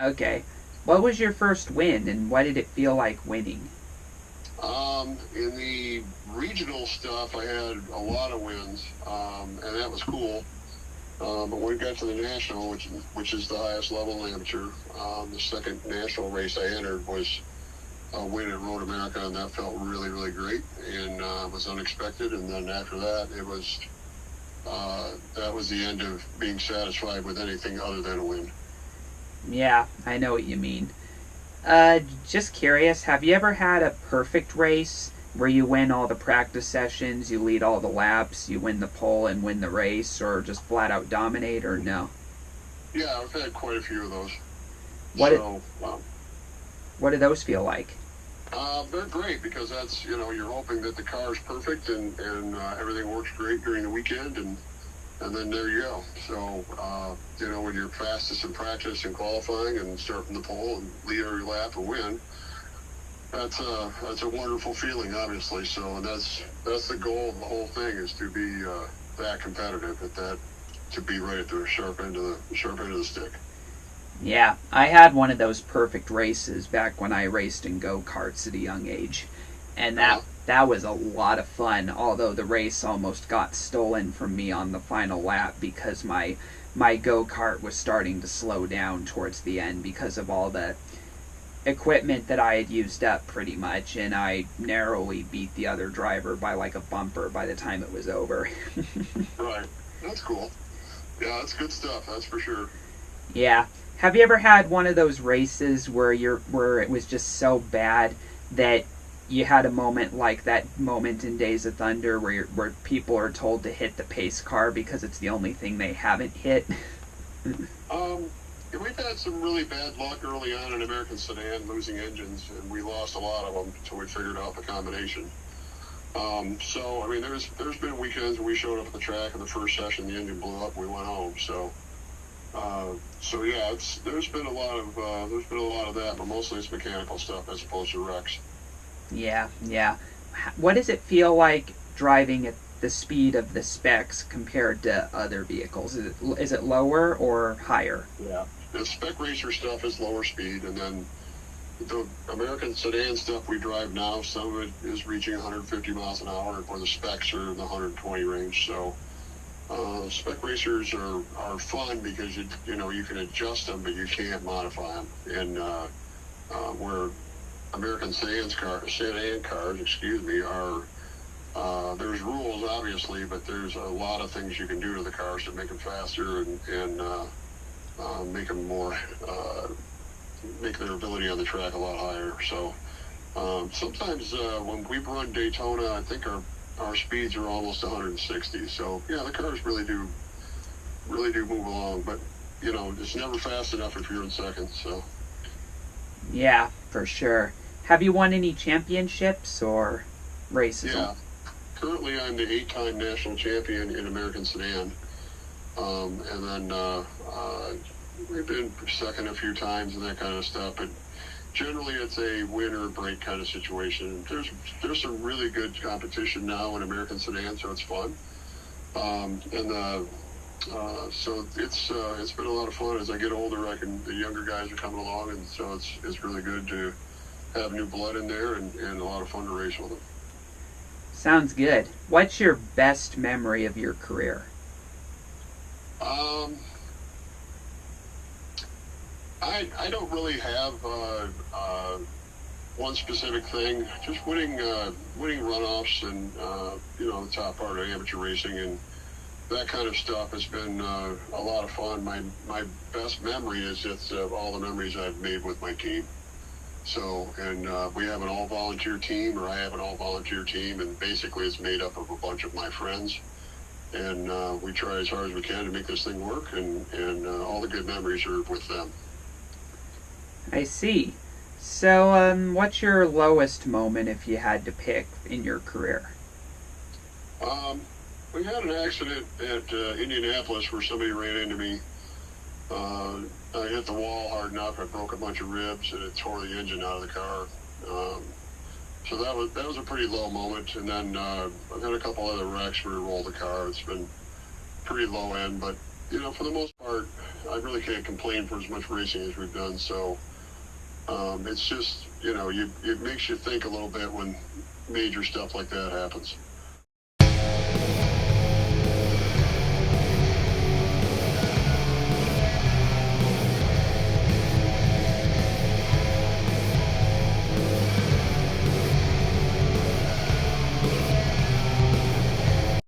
Okay. What was your first win, and what did it feel like winning? In the regional stuff, I had a lot of wins, and that was cool. But when we got to the national, which is the highest level in amateur, the second national race I entered was a win at Road America, and that felt really, really great and was unexpected. And then after that, that was the end of being satisfied with anything other than a win. Yeah, I know what you mean. Just curious, have you ever had a perfect race where you win all the practice sessions, you lead all the laps, you win the pole and win the race, or just flat out dominate, or no? Yeah, I've had quite a few of those. What So what do those feel like? they're great because that's you're hoping that the car is perfect and everything works great during the weekend and then there you go. So when you're fastest in practice and qualifying and start from the pole and lead every lap and win, that's a wonderful feeling, obviously. So and that's the goal of the whole thing is to be that competitive at that to be right at the sharp end of the stick. Yeah, I had one of those perfect races back when I raced in go-karts at a young age. And Uh, that was a lot of fun, although the race almost got stolen from me on the final lap because my go-kart was starting to slow down towards the end because of all the equipment that I had used up pretty much, and I narrowly beat the other driver by like a bumper by the time it was over. right. That's cool. Yeah, that's good stuff. That's for sure. Yeah. Have you ever had one of those races where it was just so bad that you had a moment like that moment in Days of Thunder where people are told to hit the pace car because it's the only thing they haven't hit? Um, yeah, we've had some really bad luck early on in American Sedan losing engines, and we lost a lot of them until we figured out the combination. So I mean, there's been weekends where we showed up at the track and the first session the engine blew up and we went home. So yeah, there's been a lot of that, but mostly it's mechanical stuff as opposed to wrecks. Yeah, yeah. What does it feel like driving at the speed of the specs compared to other vehicles? Is it lower or higher? Yeah. The spec racer stuff is lower speed, and then the American sedan stuff we drive now, some of it is reaching 150 miles an hour, where the specs are in the 120 range. So spec racers are fun because you can adjust them, but you can't modify them. And where sedan cars, excuse me, are there's rules obviously, but there's a lot of things you can do to the cars to make them faster and make them more make their ability on the track a lot higher. So sometimes when we've run Daytona, I think our speeds are almost 160. So yeah, the cars really do move along, but it's never fast enough if you're in second. So Yeah, for sure. Have you won any championships or races? yeah, currently I'm the 8-time national champion in American Sedan, and then we've been second a few times and that kind of stuff. But generally, it's a win or break kind of situation. There's some really good competition now in American Sedan, so it's fun. So it's been a lot of fun. As I get older, the younger guys are coming along, and so it's really good to have new blood in there and a lot of fun to race with them. Sounds good. What's your best memory of your career? Um, I don't really have one specific thing. Just winning runoffs and the top part of amateur racing and that kind of stuff has been a lot of fun. My best memory is just all the memories I've made with my team. So, and we have an all-volunteer team, or I have an all-volunteer team, and basically it's made up of a bunch of my friends. And we try as hard as we can to make this thing work, and all the good memories are with them. I see. So, what's your lowest moment if you had to pick in your career? Um, we had an accident at Indianapolis where somebody ran into me. I hit the wall hard enough. I broke a bunch of ribs and it tore the engine out of the car. Um, so that was a pretty low moment. And then I've had a couple other wrecks where we rolled the car. It's been pretty low end, but for the most part, I really can't complain for as much racing as we've done. So it's just, it makes you think a little bit when major stuff like that happens.